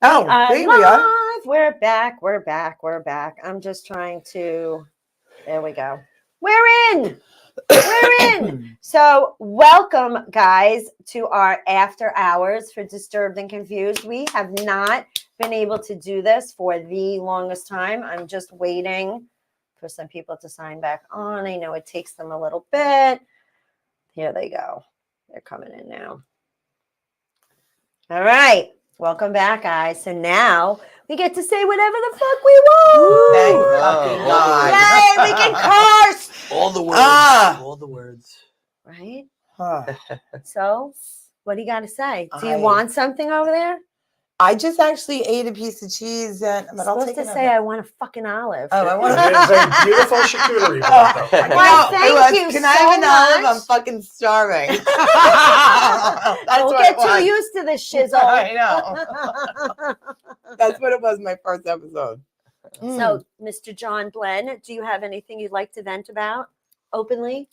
Oh, there we are. Live. We're back. We're back. We're back. I'm just trying to. There we go. We're in. We're in. So, welcome, guys, to our after hours for Disturbed and Confused. We have not been able to do this for the longest time. I'm just waiting for some people to sign back on. I know it takes them a little bit. Here they go. They're coming in now. All right. Welcome back, guys. So now we get to say whatever the fuck we want. Thank fucking God. Yay, we can curse. All the words. All the words. Right? Huh. So, what do you got to say? Do you want something over there? I just actually ate a piece of cheese, but I'm I'll supposed take to another. say I want a fucking olive. Oh, I want It is a beautiful charcuterie board, though. Well, thank you Can I have so an olive? much. I'm fucking starving. That's Don't what get it was. too used to this shizzle. I know. That's what it was my first episode. So, Mr. John Glenn, do you have anything you'd like to vent about openly?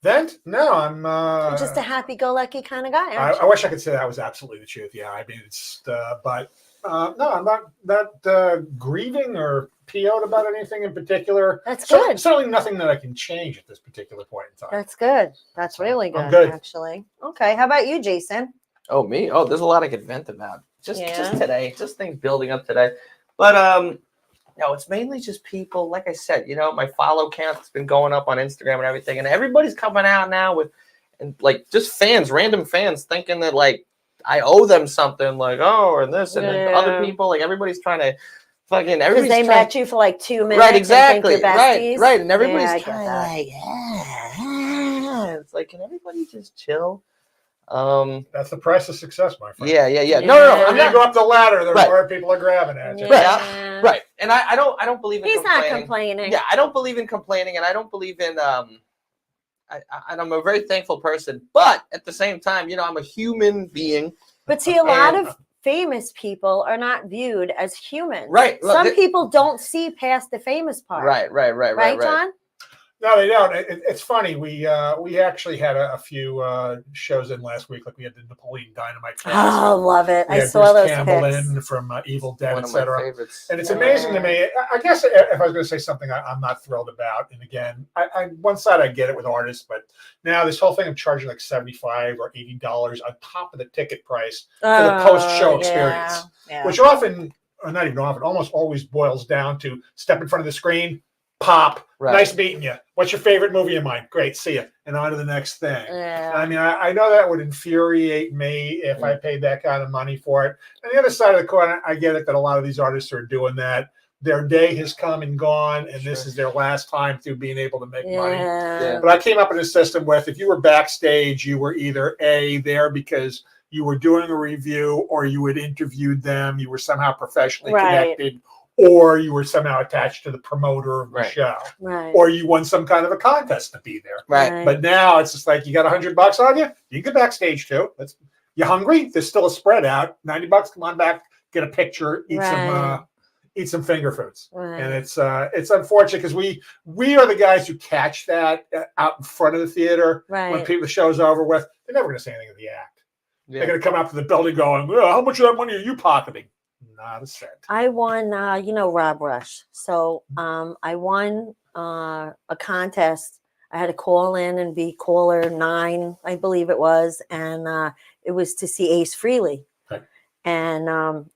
Vent? No, I'm. You're just a happy-go-lucky kind of guy, aren't I wish I could say that was absolutely the truth. Yeah, I mean, it's. But no, I'm not grieving or PO'd about anything in particular. That's good. Certainly nothing that I can change at this particular point in time. That's good. That's really I'm good, good. actually. Okay, how about you, Jason? Oh, me? Oh, there's a lot I could vent about. Just Yeah. today. Just things building up today. But no, it's mainly just people. Like I said, my follow count's been going up on Instagram and everything, and everybody's coming out now and like just fans, random fans, thinking that like I owe them something, like and this and then other people, like everybody's trying to fucking Because everybody's they trying, met you for like 2 minutes. right, exactly, And think you're besties. right, and everybody's Yeah, I get trying that. like, it's like, can everybody just chill? That's the price of success, my friend. Yeah. Yeah. No, The I'm more you go not. up the ladder, the Right. more people are grabbing at you. Yeah. Right. And I don't believe in He's complaining. not complaining. Yeah, I don't believe in complaining, and I don't believe in and I'm a very thankful person, but at the same time, I'm a human being. But see, a lot of famous people are not viewed as human. Right. Some people don't see past the famous part. Right, John? No, they don't. It's funny. We actually had a few shows in last week. Like we had the Napoleon Dynamite. Oh, love it. We I had saw Bruce those Campbell pics. in from Evil Dead, One of my etc. favorites. And it's amazing to me. I guess if I was going to say something I'm not thrilled about, and again, I one side I get it with artists, but now this whole thing of charging like $75 or $80 on top of the ticket price for the post-show experience, which often, or not even often, almost always boils down to step in front of the screen, pop, nice meeting you. What's your favorite movie of mine? Great, see you. And on to the next thing. Yeah. I mean, I know that would infuriate me if I paid that kind of money for it. And the other side of the coin, I get it that a lot of these artists are doing that. Their day has come and gone, and this is their last time through being able to make money. Yeah. But I came up with a system with, if you were backstage, you were either there because you were doing a review, or you had interviewed them, you were somehow professionally connected, or you were somehow attached to the promoter of the show, or you won some kind of a contest to be there. Right. But now it's just like, you got $100 on you, you can get backstage too. You hungry? There's still a spread out. $90, come on back, get a picture, eat some finger foods. And it's unfortunate because we are the guys who catch that out in front of the theater when the show's over with. They're never going to say anything in the act. They're going to come out to the building going, how much of that money are you pocketing? Not a cent. I won, Rob Rush. So I won a contest. I had to call in and be caller 9, I believe it was. And it was to see Ace Frehley. And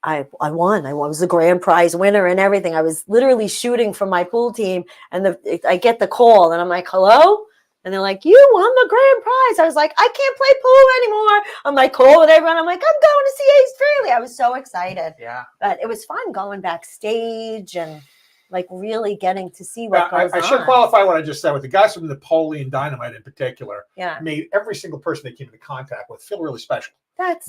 I won. I was the grand prize winner and everything. I was literally shooting for my pool team. And I get the call and I'm like, hello? And they're like, you won the grand prize. I was like, I can't play pool anymore. I'm like calling everyone. I'm like, I'm going to see Ace Frehley. I was so excited. Yeah. But it was fun going backstage and like really getting to see what goes on. I should qualify what I just said with the guys from Napoleon Dynamite in particular. Yeah. Made every single person they came into contact with feel really special.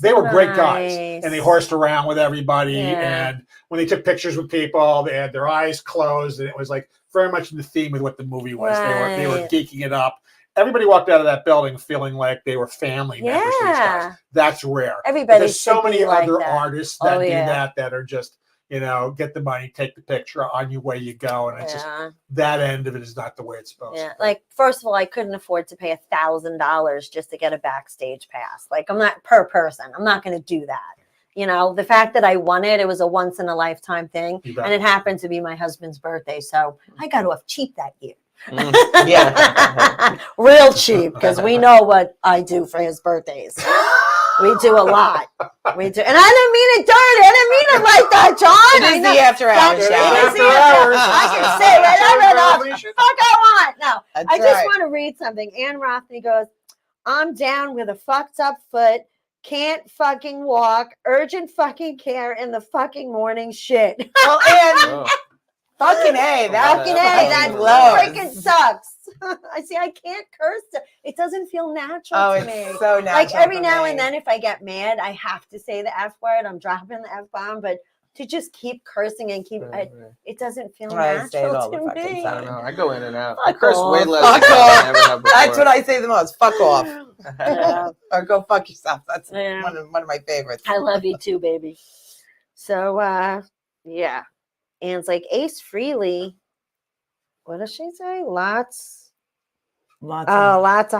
They were great guys, and they horsed around with everybody. Yeah. And when they took pictures with people, they had their eyes closed, and it was like very much in the theme of what the movie was. They were geeking it up. Everybody walked out of that building feeling like they were family members to these guys. That's rare. There's so many like other that. artists that do that are just, get the money, take the picture, on your way you go, and it's just that end of it is not the way it's supposed to be. Like, first of all, I couldn't afford to pay $1,000 just to get a backstage pass. Like, I'm not per person. I'm not going to do that. You know, the fact that I won it, it was a once in a lifetime thing. You bet. And it happened to be my husband's birthday. So I got off cheap that year. Mm. Yeah. Real cheap, because we know what I do for his birthdays. We do a lot. We do. And I didn't mean it dirty. I didn't mean it like that, John. It I is know. the after hours It show. is the after- I can say it. Fuck I want. No, That's I just right. want to read something. Ann Rothney goes, I'm down with a fucked up foot, can't fucking walk, urgent fucking care in the fucking morning shit. Well, and Oh. fucking A, that Fucking A, Fucking that blows. freaking sucks. I see, I can't curse. It doesn't feel natural Oh, to me. it's so natural. Like every for now me. and then, if I get mad, I have to say the F word. I'm dropping the F bomb, but to just keep cursing and keep, it doesn't feel I say it all natural the to fucking me. I don't know. I go in and out. Fuck I curse way off. less Fuck than I off. ever have before. That's what I say the most. Fuck off. Yeah. Or go fuck yourself. That's Yeah. one of my favorites. I love you too, baby. So, yeah. Ann's like, Ace Freely. What does she say? Lots of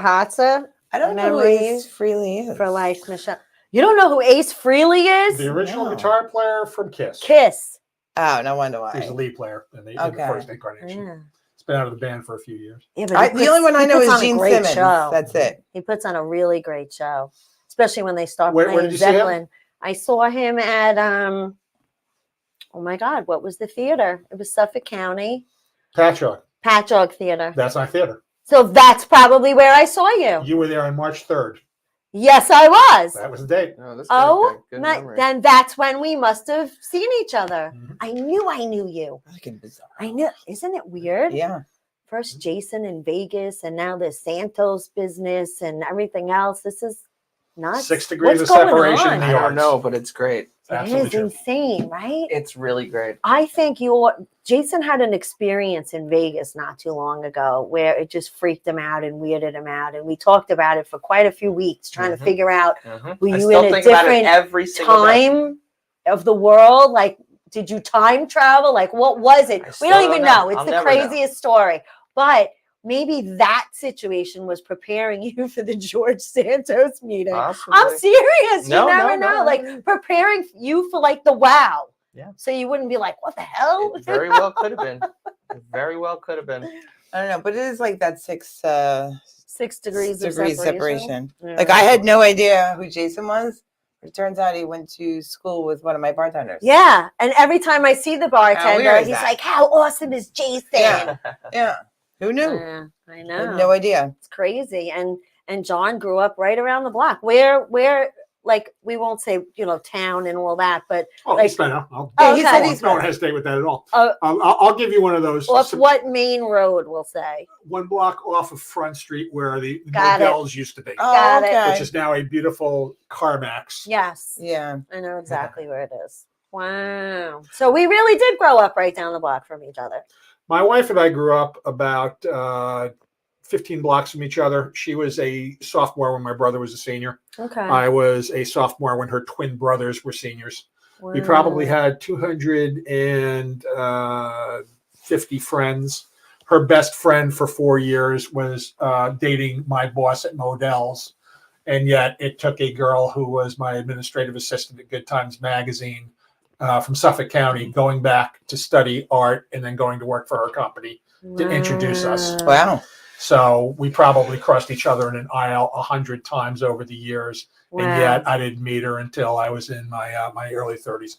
hatsa I don't know who memories Ace Freely is. for life, Michelle. You don't know who Ace Freely is? The original No. guitar player from Kiss. Kiss. Oh, no wonder He's the why. lead player in the Okay. first incarnation. Yeah. He's been out of the band for a few years. Yeah, but The only one I know is Gene Simmons. Show. That's it. He puts on a really great show, especially when they start Where playing did you see him? Zeppelin. I saw him at oh my God, what was the theater? It was Suffolk County Patchogue. Patchogue Theater. That's my theater. So that's probably where I saw you. You were there on March 3rd. Yes, I was. That was the date. Oh, this guy's Oh, got good my, memory. then that's when we must have seen each other. Mhm. I knew you. Fucking bizarre. I knew. Isn't it weird? Yeah. First Jason in Vegas, and now the Santos business and everything else. This is nuts. 6 degrees What's of going separation on? in the I arts. don't know, but it's great. It Absolutely is true. insane, right? It's really great. I think Jason had an experience in Vegas not too long ago where it just freaked him out and weirded him out. And we talked about it for quite a few weeks, trying to Mhm. figure out, Mhm. Were I you still in a think about it different every single day. time of the world. Like, did you time travel? Like, what was it? I We still don't don't even know. know. It's I'll the never know. craziest story. But maybe that situation was preparing you for the George Santos meeting. Possibly. I'm serious. No, You never no, know. no. Like preparing you for like the wow. Yeah. So you wouldn't be like, what the hell? It very well could have been. It very well could have been. I don't know, but it is like that 6 6 degrees of degrees separation. separation. Like I had no idea who Jason was. It turns out he went to school with one of my bartenders. Yeah. And every time I see the bartender, weird is he's that? like, how awesome is Jason? Yeah. Yeah. Who knew? Yeah, I I know. had no idea. It's crazy. And John grew up right around the block. Where like we won't say, town and all that, but Oh, Like- he's been out. Oh, he okay. said he's Don't been. hesitate with that at all. Oh. I'll give you one of those. off what main road we'll say. One block off of Front Street where the Got it. Models used to be, Oh, Got it. okay. which is now a beautiful CarMax. Yes. Yeah. I know exactly where it is. Wow. So we really did grow up right down the block from each other. My wife and I grew up about 15 blocks from each other. She was a sophomore when my brother was a senior. Okay. I was a sophomore when her twin brothers were seniors. We probably had 250 friends. Her best friend for 4 years was dating my boss at Modell's. And yet it took a girl who was my administrative assistant at Good Times Magazine from Suffolk County going back to study art and then going to work for her company to introduce us. Wow. So we probably crossed each other in an aisle 100 times over the years. Wow. And yet I didn't meet her until I was in my early 30s.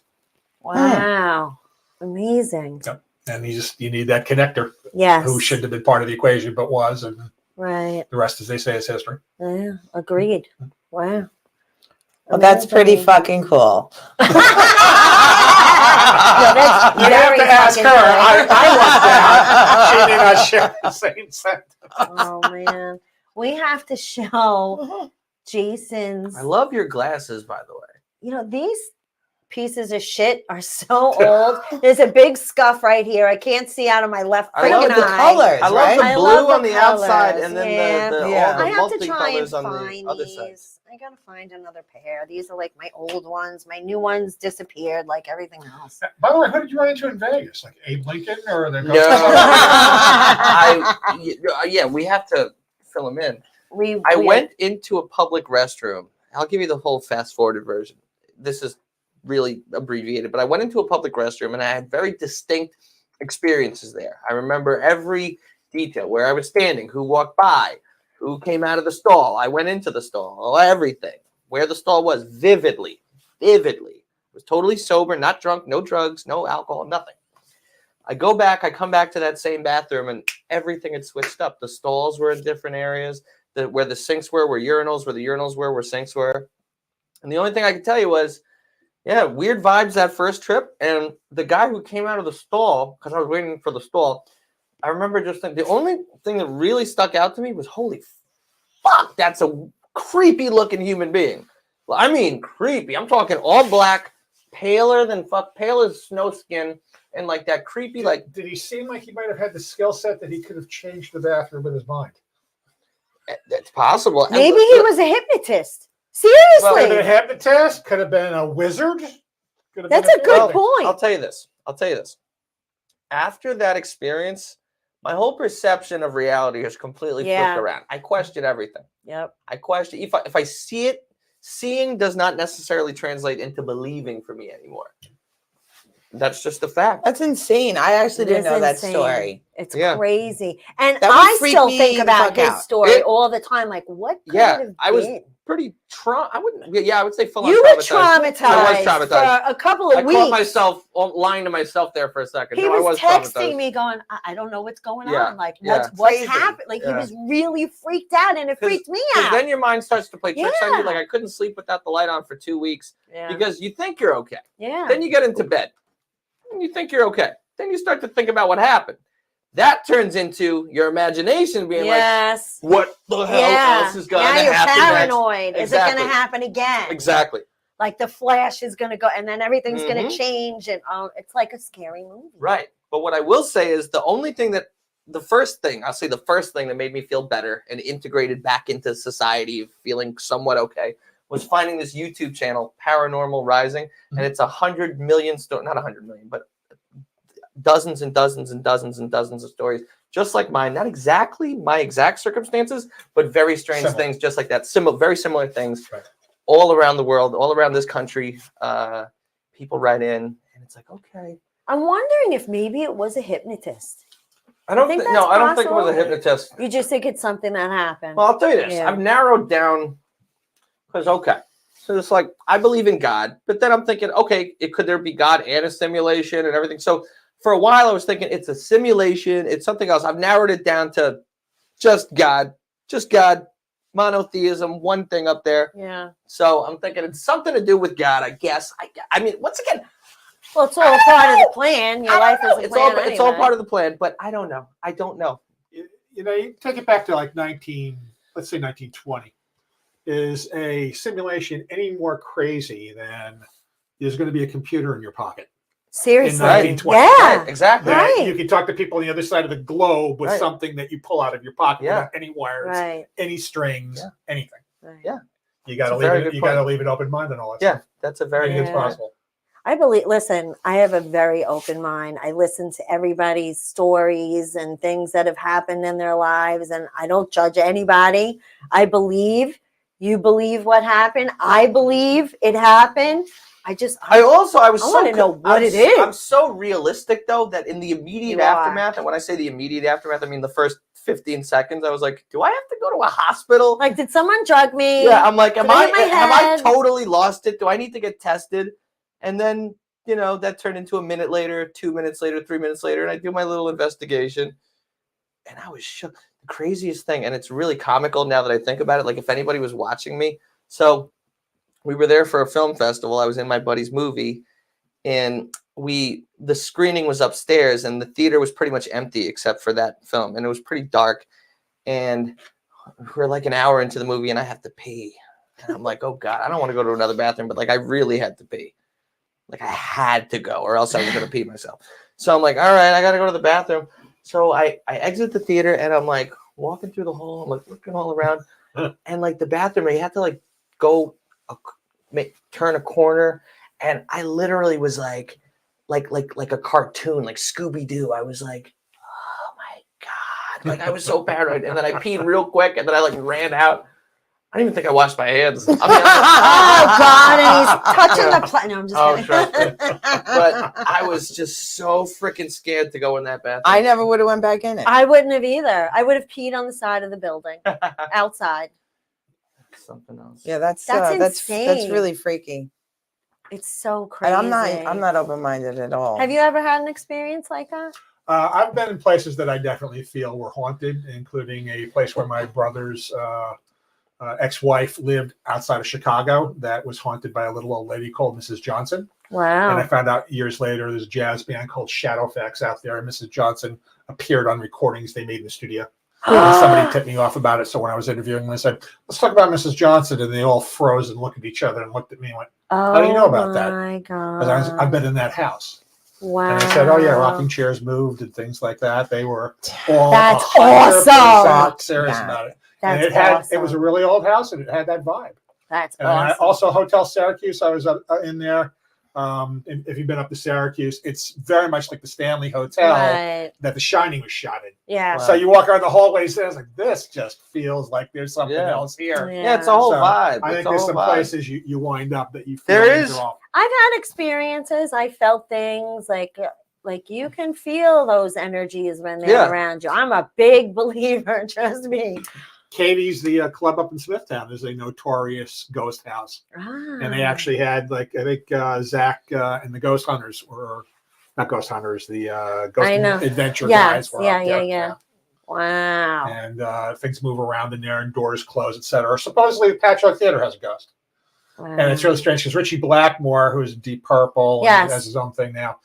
Wow. Amazing. And you need that connector Yes. who shouldn't have been part of the equation but was, and Right. the rest, as they say, is history. Yeah. Agreed. Wow. Well, that's pretty Amazing. fucking cool. that's You have very to ask her. fucking I lucked out. She did not share the same sentence. Oh man. We have to show Jason's I love your glasses, by the way. these pieces of shit are so old. There's a big scuff right here. I can't see out of my left I Look freaking at the eye. colors, I love right? the I blue love the on the outside colors, and then yeah. the Yeah. all the I have to try and multicolors on find the other side. these. I gotta find another pair. These are like my old ones. My new ones disappeared like everything else. By the way, who did you run into in Vegas? Like Abe Lincoln or the No. Yeah, we have to fill them in. I We went into a public restroom. I'll give you the whole fast forwarded version. This is really abbreviated, but I went into a public restroom and I had very distinct experiences there. I remember every detail, where I was standing, who walked by, who came out of the stall. I went into the stall, everything, where the stall was, vividly. I was totally sober, not drunk, no drugs, no alcohol, nothing. I go back, I come back to that same bathroom, and everything had switched up. The stalls were in different areas. Where the sinks were urinals, where the urinals were sinks were. And the only thing I could tell you was, yeah, weird vibes that first trip. And the guy who came out of the stall, because I was waiting for the stall, I remember just thinking, the only thing that really stuck out to me was, holy fuck, that's a creepy looking human being. I mean, creepy. I'm talking all black, paler as snow skin, and like that creepy, like. Did he seem like he might have had the skill set that he could have changed the bathroom with his mind? It's possible. Maybe he was a hypnotist. Could have Seriously. been a hypnotist. Could have been a wizard. Could have That's been a good anything. point. I'll tell you this. After that experience, my whole perception of reality has completely Yeah. flipped around. I question everything. Yep. I question if I see it. Seeing does not necessarily translate into believing for me anymore. That's just the fact. That's insane. I actually didn't It is know that insane. story. It's Yeah. crazy. And That would I freak still me think the about fuck his out. story all the time. Like, what could it have I was been? pretty I would say full on You were traumatized. traumatized I was traumatized. for a couple of I weeks. caught myself lying to myself there for a second. He No, I was traumatized. texting me going, I don't know what's going Yeah, on. Like, yeah. what's Crazy. happening? Like, Yeah. he was really freaked out, and it 'Cause- freaked me Because out. then your mind starts to play tricks on you. Yeah. Like, I couldn't sleep without the light on for 2 weeks yeah. because you think you're okay. Yeah. Then you get into bed and you think you're okay. Then you start to think about what happened. That turns into your imagination being yes. like, what the hell Yeah. else is going Now to you're happen paranoid. Is it going Exactly. to happen again? next? Exactly. Like the flash is going to go, and then everything's going Mhm. to change, and it's like a scary movie. Right. But what I will say is the first thing that made me feel better and integrated back into society, feeling somewhat okay, was finding this YouTube channel, Paranormal Rising. And it's 100 million, not 100 million, but dozens and dozens and dozens and dozens of stories, just like mine. Not exactly my exact circumstances, but very strange Similar. things, just like that. Very similar things Right. all around the world, all around this country. People write in, and it's like, okay. I'm wondering if maybe it was a hypnotist. I don't think think. that's No, I don't think it was a possible? hypnotist. You just think it's something that happened. Well, I'll tell you this. Yeah. I've narrowed down because so it's like I believe in God, but then I'm thinking, okay, could there be God and a simulation and everything? So for a while, I was thinking it's a simulation, it's something else. I've narrowed it down to just God, monotheism, one thing up there. Yeah. So I'm thinking it's something to do with God, I guess. I mean, once again, Well, it's all part of the plan. Your life is a it's plan. all it's all part of the plan, but I don't know. I don't know. You take it back to like 1920. Is a simulation any more crazy than there's going to be a computer in your pocket? Seriously. In 1920. Yeah. Right, exactly. That Right. you can talk to people on the other side of the globe with Right. something that you pull out of your pocket Yeah. without any wires, Right. any strings, Yeah. anything. Right. Yeah. You got to That's a leave very it. good You got to point. leave it open minded and all that. Yeah, stuff. that's a I very think good it's Yeah. possible. I believe, listen, I have a very open mind. I listen to everybody's stories and things that have happened in their lives, and I don't judge anybody. I believe, you believe what happened. I believe it happened. I was I so wanna know what it is. I'm so realistic though that in the immediate You are. aftermath, and when I say the immediate aftermath, I mean the first 15 seconds, I was like, do I have to go to a hospital? like, did someone drug me? Yeah, I'm like, Did I hit my have I head? totally lost it? Do I need to get tested? And then, that turned into a minute later, 2 minutes later, 3 minutes later, and I do my little investigation. And I was shook. The craziest thing, and it's really comical now that I think about it, like if anybody was watching me. So we were there for a film festival. I was in my buddy's movie, and the screening was upstairs, and the theater was pretty much empty except for that film, and it was pretty dark. And we're like an hour into the movie, and I have to pee. And I'm like, oh God, I don't want to go to another bathroom, but like I really had to pee. Like I had to go, or else I was gonna pee myself. So I'm like, all right, I gotta go to the bathroom. So I exit the theater, and I'm like walking through the hall. I'm like looking all around, and like the bathroom, you have to like go turn a corner, and I literally was like a cartoon, like Scooby-Doo. I was like, oh my God, like I was so paranoid, and then I peed real quick, and then I like ran out. I don't even think I washed my hands. I'll be honest. Oh God, and he's touching the plate. No, I'm just Oh, kidding. trust me. But I was just so freaking scared to go in that bathroom. I never would have went back in it. I wouldn't have either. I would have peed on the side of the building, outside. Something else. Yeah, that's insane. really freaky. It's so crazy. And I'm not open-minded at all. Have you ever had an experience like that? I've been in places that I definitely feel were haunted, including a place where my brother's ex-wife lived outside of Chicago that was haunted by a little old lady called Mrs. Johnson. Wow. And I found out years later there's a jazz band called Shadowfax out there, and Mrs. Johnson appeared on recordings they made in the studio. And somebody tipped me off about it. So when I was interviewing them, I said, let's talk about Mrs. Johnson. And they all froze and looked at each other and looked at me and went, How do you know about that? Oh my God. because I've been in that house. Wow. And I said, oh, yeah, rocking chairs moved and things like that. They were all That's 100% awesome. serious Yeah. about it. That's And it awesome. was a really old house and it had that vibe. That's And awesome. also Hotel Syracuse, I was in there. If you've been up to Syracuse, it's very much like the Stanley Hotel Right. that The Shining was shot in. Yeah. Wow. So you walk around the hallways and it's like, this just feels like there's something Yeah. else here. Yeah, it's a whole So, vibe. I It's think a there's whole some vibe. places you wind up that you feel There things is. are off. I've had experiences. I felt things like you can feel those energies when they're Yeah. around you. I'm a big believer. Trust me. Katie's, the club up in Smithtown, is a notorious ghost house. And they actually had, like, I think Zach and the Ghost Hunters were, not Ghost Hunters, the Ghost I know. Adventure Yes, guys were yeah, up there. yeah. Wow. And things move around in there and doors close, etc. Supposedly the Patchwork Theater has a ghost. And it's really strange because Richie Blackmore, who's Deep Purple, and Yes. has his own thing now,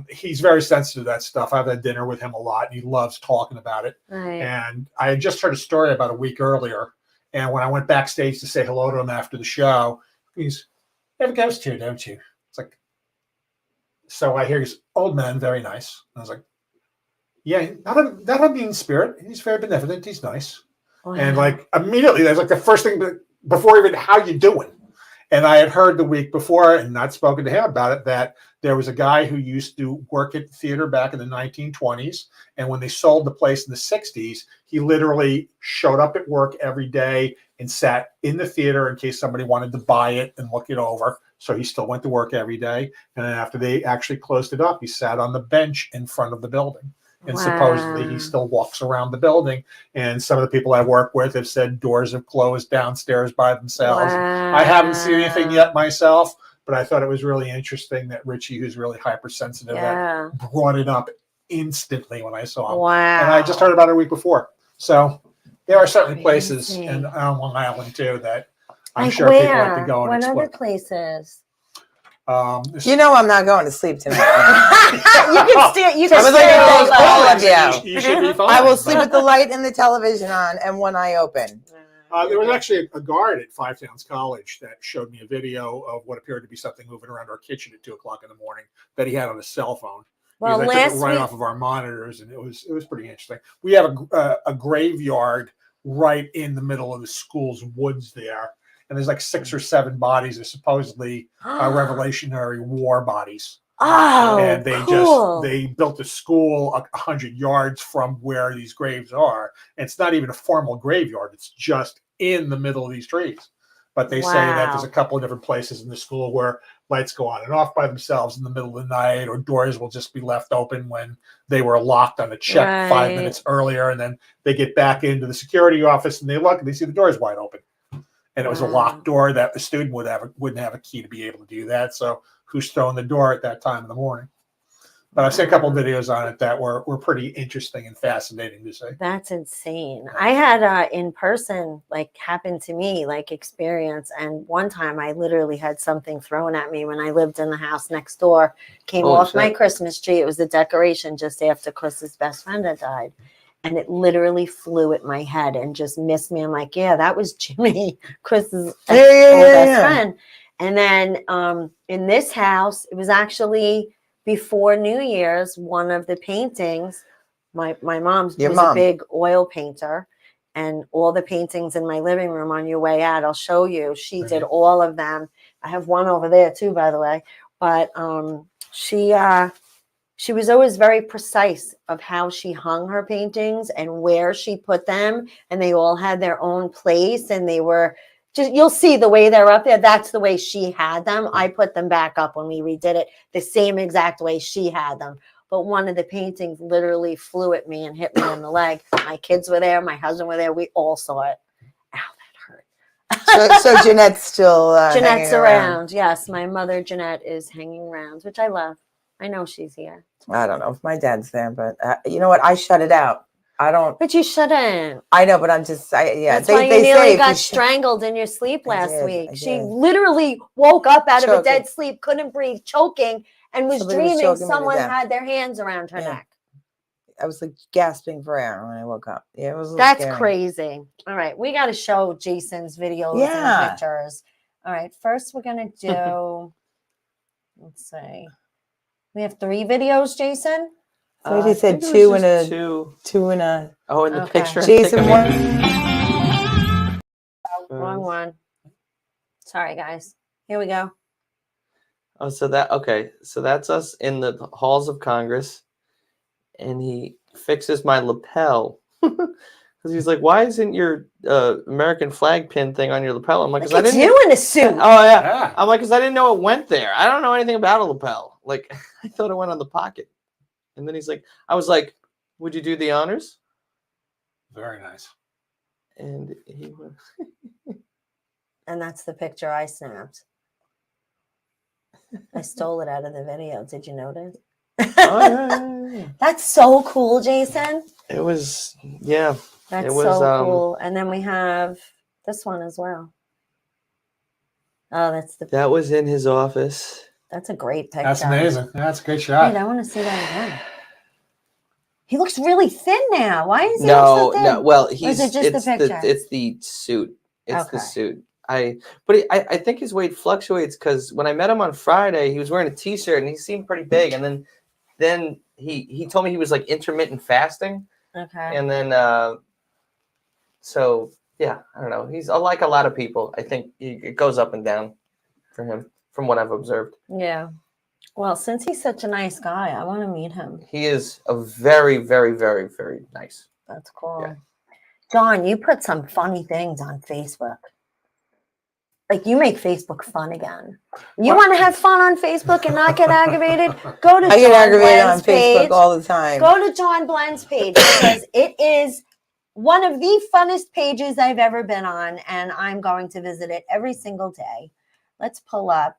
he's very sensitive to that stuff. I've had dinner with him a lot, and he loves talking about it. Right. And I had just heard a story about a week earlier, and when I went backstage to say hello to him after the show, he's, you have a ghost here, don't you? It's like, so I hear he's old man, very nice. And I was like, yeah, not a mean spirit. He's very benevolent. He's nice. Wow. And like immediately, that's like the first thing before even how you doing. And I had heard the week before and not spoken to him about it that there was a guy who used to work at theater back in the 1920s. And when they sold the place in the 60s, he literally showed up at work every day and sat in the theater in case somebody wanted to buy it and look it over. So he still went to work every day. And then after they actually closed it up, he sat on the bench in front of the building. And supposedly he still walks around the building. And some of the people I work with have said doors have closed downstairs by themselves. I haven't seen anything yet myself, but I thought it was really interesting that Richie, who's really hypersensitive, Yeah. that brought it up instantly when I saw him. Wow. And I just heard about it a week before. So there are certain places Crazy. and on Long Island too that I'm Like sure where? people like to go and What other explore. places? You know I'm not going to sleep tonight. You can stay. You I can was like, stay oh, all all night. of you. You should be fine. I will sleep with the light and the television on and one eye open. There was actually a guard at Five Towns College that showed me a video of what appeared to be something moving around our kitchen at 2:00 in the morning that he had on his cell phone. Well, Because I took last it right week, off of our monitors, and it was pretty interesting. We have a graveyard right in the middle of the school's woods there, and there's like 6 or 7 bodies. They're supposedly Revolutionary War bodies. oh, And they cool. they built a school 100 yards from where these graves are. And it's not even a formal graveyard. It's just in the middle of these trees. But they say that there's a couple of different places in the school where lights go on and off by themselves in the middle of the night, or doors will just be left open when they were locked on a check 5 Right. minutes earlier. And then they get back into the security office and they look and they see the doors wide open. And it was a Wow. locked door that the student wouldn't have a key to be able to do that. So who's throwing the door at that time in the morning? But I've seen a couple of videos on it that were pretty interesting and fascinating to see. That's insane. I had in person like happen to me like experience, and one time I literally had something thrown at me when I lived in the house next door. Came Holy off my shit. Christmas tree. It was a decoration just after Chris's best friend had died, and it literally flew at my head and just missed me. I'm like, yeah, that was Jimmy, Chris's Yeah. best friend. And then in this house, it was actually before New Year's, one of the paintings, my mom Your was mom. a big oil painter, and all the paintings in my living room on your way out, I'll show you. She did all of them. I have one over there too, by the way. But she she was always very precise of how she hung her paintings and where she put them. And they all had their own place, and they were just, you'll see the way they're up there. That's the way she had them. I put them back up when we redid it the same exact way she had them. But one of the paintings literally flew at me and hit me in the leg. My kids were there. My husband were there. We all saw it. Ow, that hurt. So Jeanette's still Jeanette's hanging around. Yes, my mother Jeanette is hanging around, which I love. I know she's here. I don't know if my dad's there, but you know what? I shut it out. I don't. But you shouldn't. I know, but I'm just. Yeah, That's why you nearly say if got you strangled in your sleep last did, week. I She did. literally woke up out of a Choking. dead sleep, couldn't breathe, choking, and was Somebody was dreaming choking me to someone death. had their hands around her Yeah. neck. I was like gasping for air when I woke up. Yeah, it was. A little That's scary. crazy. All right, we got to show Jason's videos Yeah. and pictures. All right, first we're gonna do. Let's see. We have 3 videos, Jason. So you I said think it was 2 and just a two. 2 and a. Oh, in the Okay. picture. Jason I one. Wrong one. Sorry, guys. Here we go. Oh, so that's us in the halls of Congress, and he fixes my lapel because he's like, "Why isn't your American flag pin thing on your lapel?" I'm like, Look "Cause I at didn't." you in a suit. Oh yeah. Yeah. I'm like, "Cause I didn't know it went there. I don't know anything about a lapel. Like, I thought it went on the pocket." And then he's like, "I was like, would you do the honors?" Very nice. And he went, And that's the picture I snapped. I stole it out of the video. Did you notice? "Oh yeah." That's so cool, Jason. It was, yeah. That's It was, so cool. And then we have this one as well. Oh, That was in his office. that's a great picture. That's amazing. That's a great Wait, shot. I want to see that again. He looks really thin now. Why is he No, look so thin? no. Well, is he's it just the it's picture? it's the suit. It's the Okay. suit. I think his weight fluctuates because when I met him on Friday, he was wearing a t-shirt and he seemed pretty big. And then he told me he was like intermittent fasting. Okay. And then so yeah, I don't know. He's like a lot of people. I think it goes up and down for him from what I've observed. Yeah. Well, since he's such a nice guy, I want to meet him. He is a very, very, very, very nice. That's cool. Yeah. John, you put some funny things on Facebook. Like you make Facebook fun again. You What? want to have fun on Facebook and not get aggravated? Go to I get John aggravated on Blend's Facebook page. all the time. Go to John Blend's page because it is one of the funnest pages I've ever been on, and I'm going to visit it every single day. Let's pull up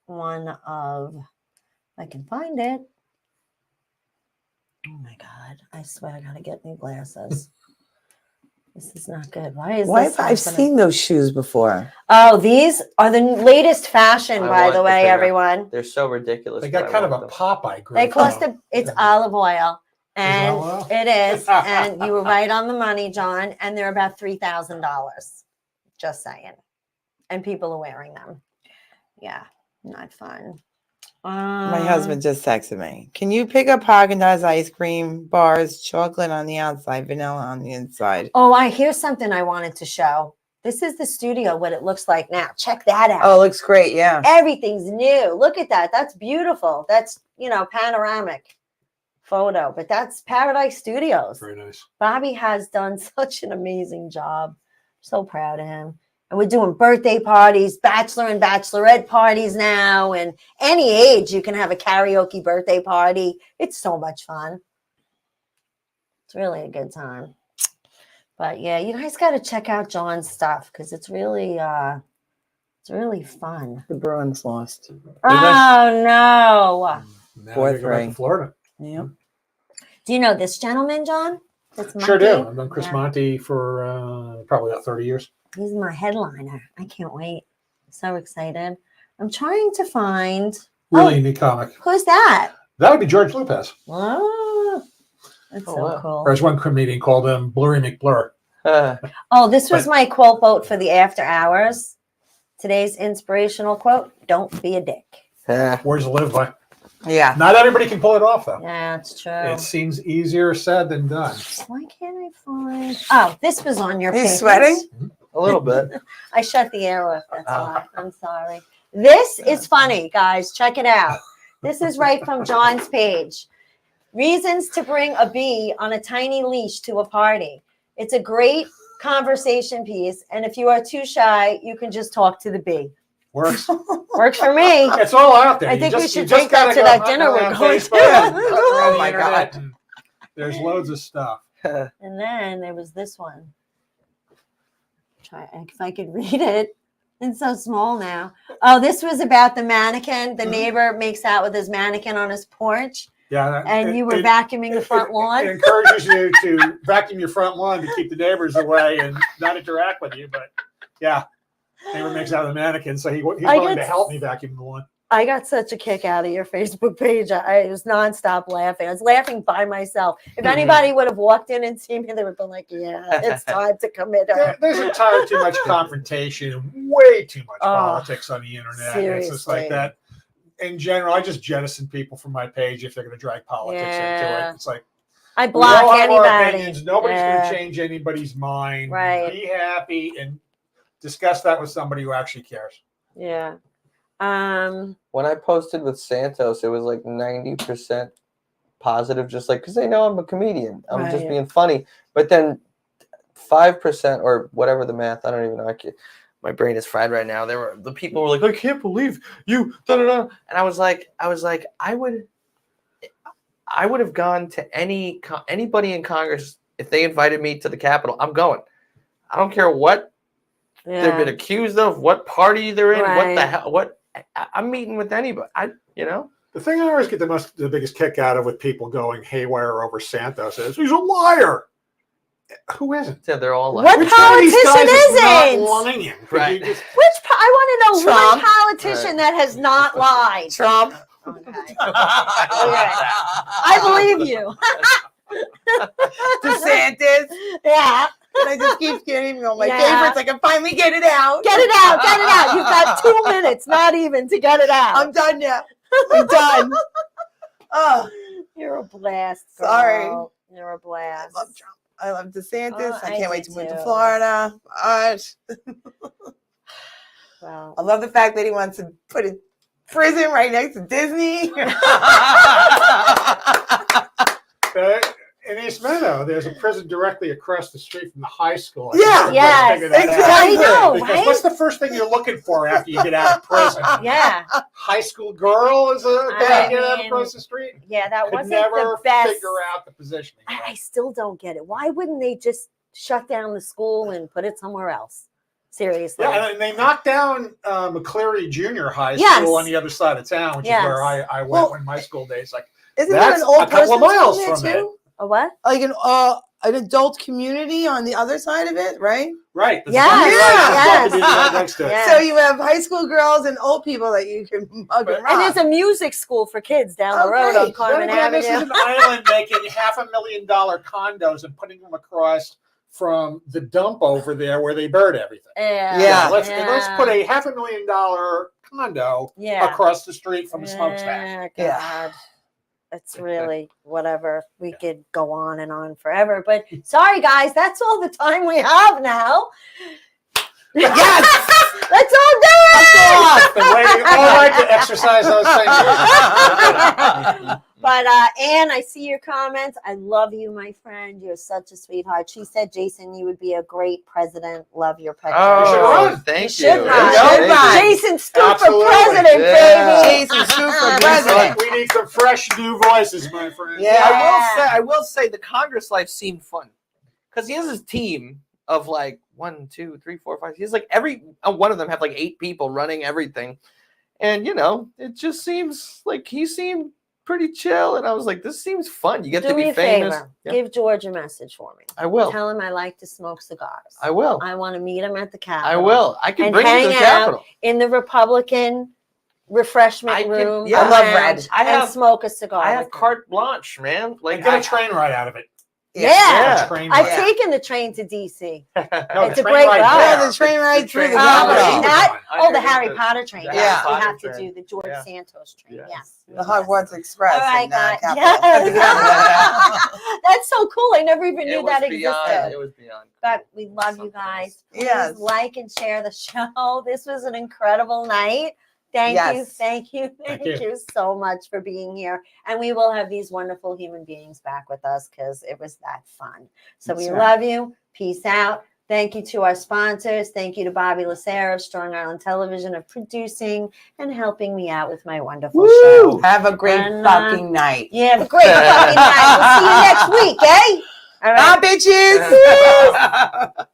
one of, if I can find it. Oh my God. I swear I got to get new glasses. This is not good. Why is Why this? have I've happening? seen those shoes before? Oh, these are the latest fashion, I by want the to way, figure out- everyone. They're so ridiculous. They but got I kind of want a them. Popeye green. They cost color. it's olive oil. And olive oil? it is. And you were right on the money, John. And they're about $3,000. Just saying. And people are wearing them. Yeah, not fun. My husband just texted me. Can you pick up Haagen-Dazs ice cream bars, chocolate on the outside, vanilla on the inside? Oh, here's something I wanted to show. This is the studio, what it looks like now. Check that out. Oh, it looks great. Yeah. Everything's new. Look at that. That's beautiful. That's, panoramic photo, but that's Paradise Studios. Very nice. Bobby has done such an amazing job. So proud of him. And we're doing birthday parties, bachelor and bachelorette parties now. And any age, you can have a karaoke birthday party. It's so much fun. It's really a good time. But yeah, you guys got to check out John's stuff because it's really fun. The Bruins lost. Oh no! Now Fourth we go back ring. to Florida. Yep. Do you know this gentleman, John? This Sure do. monkey? I've known Chris Yeah. Monty for probably about 30 years. He's my headliner. I can't wait. So excited. I'm trying to find. Really Oh. unique comic. Who's that? That would be George Lopez. Oh, that's Oh, so wow. cool. Or as one comedian called him, Blurry McBlur. Oh, this was my quote vote for the after hours. Today's inspirational quote: "Don't be a dick." Words to live by. Yeah. Not everybody can pull it off, though. Yeah, it's true. It seems easier said than done. Why can't I find? Oh, this was on your Are you page. sweating? A little bit. I shut the air off. That's Oh. why. I'm sorry. This is funny, guys. Check it out. This is right from John's page. Reasons to bring a bee on a tiny leash to a party. It's a great conversation piece, and if you are too shy, you can just talk to the bee. Works. Works for me. It's all out there. I You think just- we you should just take that gotta to go that hunting dinner we're around going Facebook to. and hunting around the my internet, God. and there's loads of stuff. And then there was this one. Try if I could read it. It's so small now. Oh, this was about the mannequin. The neighbor makes out with his mannequin on his porch, Yeah. and you were vacuuming the front It lawn. encourages you to vacuum your front lawn to keep the neighbors away and not interact with you. But yeah, neighbor makes out of the mannequin, so he's I willing to get- help me vacuum the lawn. I got such a kick out of your Facebook page. I was nonstop laughing. I was laughing by myself. If anybody would have walked in and seen me, they would have been like, "Yeah, it's time to commit her." There's entirely too much confrontation and way too much Oh, politics on the internet. It's just like seriously. that. In general, I just jettison people from my page if they're going to drag politics into Yeah. it. It's like, I we block all have our anybody. opinions. Nobody's going Yeah. to change anybody's mind. Right. Be happy and discuss that with somebody who actually cares. Yeah. When I posted with Santos, it was like 90% positive, just like because they know I'm a comedian. I'm just Right. being funny. But then 5% or whatever the math, I don't even know. My brain is fried right now. The people were like, I can't believe you. Da, da, da. And I was like, I would have gone to anybody in Congress if they invited me to the Capitol. I'm going. I don't care what they've been Yeah. accused of, what party they're in, what the Right. hell, I'm meeting with anybody. The thing I always get the biggest kick out of with people going haywire over Santos is he's a liar. Who isn't? Yeah, they're all like, What Which one of these politician guys is not isn't? lying? Could Right. you just- I want to know Trump. one politician that has not lied. Trump. Okay. I believe you. DeSantis. Yeah. And I just keep getting on my Yeah. favorites. I can finally get it out. Get it out. Get it out. You've got 2 minutes, not even, to get it out. I'm done now. I'm done. Oh, You're a blast. Girl. Sorry. You're a I blast. love Trump. I love DeSantis. Oh, I I can't wait do to move to too. Florida. Gosh. Well, I love the fact that he wants to put a prison right next to Disney. In East Meadow, there's a prison directly across the street from the high school. Yeah. Yes, Figure that out. exactly. I know, Because right? what's the first thing you're looking for after you get out of prison? yeah. High school girl is a I guy get out mean, across the street. Yeah, that Could wasn't never the best. figure out the positioning. I still don't get it. Why wouldn't they just shut down the school and put it somewhere else? Seriously. Yeah, and they knocked down McCleary Junior High Yes. School on the other side of town, which Yes. is where I went Well, in my school days. Like, Isn't That's there an old a couple of person's miles home there from it. too? A what? Like an adult community on the other side of it, right? right? there's a Yes, bunch of yes. communities right next to it. Yeah. So you have high school girls and old people that you can mug But- and And rob. there's a music school for kids down the Oh, road great. on Carmen Then again, this is Avenue. an island making $500,000 condos and putting them across from the dump over there where they burn everything. Yeah. Yeah. Let's put a $500,000 condo Yeah. across the street from the smokestack. Yeah, Yeah. God. It's really whatever. We could go on and on forever. But sorry, guys, that's all the time we have now. Yes! Let's all do it. Been waiting all night to exercise those things. But Anne, I see your comments. I love you, my friend. You're such a sweetheart. She said, Jason, you would be a great president. Love your picture. should run. Thank you. should run. Thank you. Run. Jason Scoop for Absolutely. president, Yeah. baby. Jason Scoop for We president. need some fresh new voices, my friend. Yeah. I will say the Congress life seemed fun because he has his team of like 1, 2, 3, 4, 5. He's like every one of them have like 8 people running everything, and it just seems like he seemed pretty chill. And I was like, this seems fun. You get Do to me be a famous. favor. Yeah, Give George a message for me. I will. Tell him I like to smoke cigars. I will. I want to meet him at the Capitol. I will. I can And bring you to the hang out. Capitol. In the Republican refreshment I can- room. yeah. I love lounge, red. I and have- smoke a cigar. I have with him. carte blanche, man. Like, Like get I- a train ride out of it. Yeah. Yeah. A train I've ride. taken the train to DC. No, It's the a train great ride ride. Yeah, there. the train ride through the train Oh, ride. Capitol. that? I Oh, the never Harry did. Potter train. The Yes, Harry we Potter have to train. do the George Yeah. Santos train. Yes. Yes. The Hogwarts Express. All right, in, guys. Capitol. Yes. That's so cool. I never even knew It was that beyond. existed. It was beyond. But we love you Something guys. Please Yes. like and share the show. This was an incredible night. Thank you, Yes. thank you, Thank thank you. you so much for being here. And we will have these wonderful human beings back with us because it was that fun. So That's we right. love you. Peace out. Thank you to our sponsors. Thank you to Bobby Lacerra of Strong Island Television of producing and helping me out with my wonderful Woo! show. Have a great And, fucking night. Yeah, have a great fucking night. We'll see you next week, eh? All right. Bye, bitches.